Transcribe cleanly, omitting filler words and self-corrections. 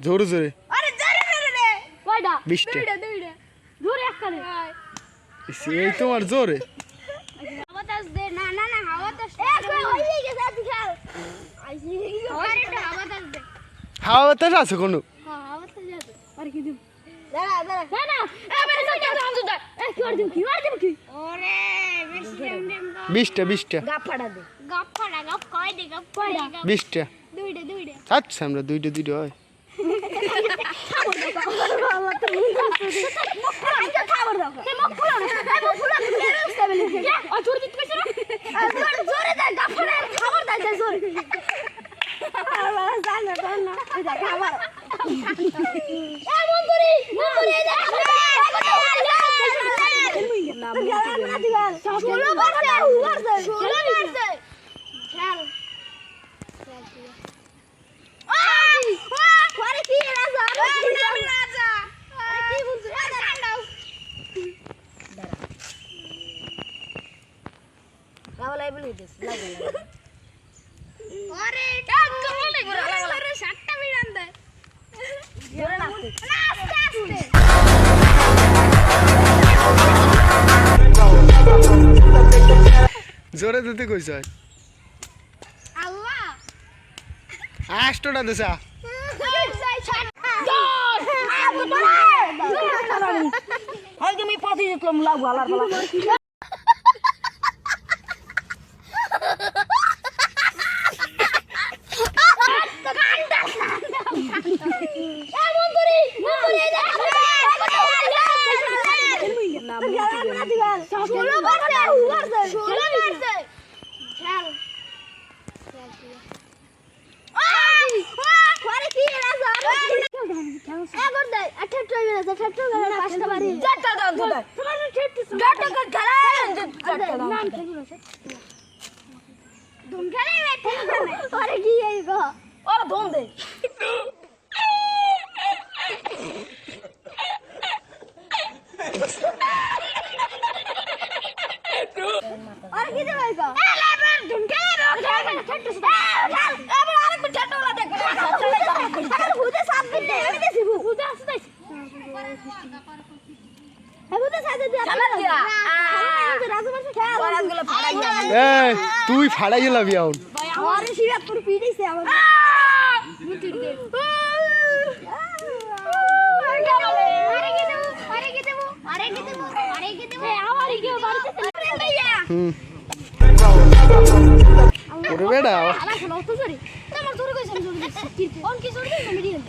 জোরে জোরে আরে জোরে জোরে রে কয়টা 20টা দুইটা জোরে একখানে এই তোমার জোরে বাতাস দে না না না হাওয়া বাতাস এ কই হই গেছে আজ খেল আইছি আরে হাওয়া বাতাস দে হাওয়া বাতাস আছে কোনো হ্যাঁ হাওয়া বাতাস আছে আরে কি দিম দাঁড়া দাঁড়া না না এ বেরে নটা দাম দুটা এ কি আর দিম কি ওরে বেশি দেম দেম 20টা গাপ ফাড়া দে গাপ কয় দে গাপ কয়টা 20টা দুইটা আচ্ছা আমরা দুইটা হয় বাবা তো আচ্ছা খাবার দাও তে মুখ ফুলো না ও জোরে দিতে কইছ না জোরে দে গাপ ফাড়া খাবার দাও জোরে বাবা জানা না এটা খাবার এ মন্দুরি দে না ষোলো বারছে খেল আরে কি রাজা রাজা আরে কি বলছিস দাঁড়াও রাওলা বলি দিস লাগা আরে কাম করলে আরে 7টা মিনিট দে জোরে নাচতে আস্তে জোরে দিতে কইছ আল্লাহ 8টা দেছা হয় তুমি পাতি জিতলাম লাগু আলার বলা তুই ফাড়াই গেলাবি আউন আরে শিবপুর পিড়িছে আমার ওরে বেড়া মিডিয়াম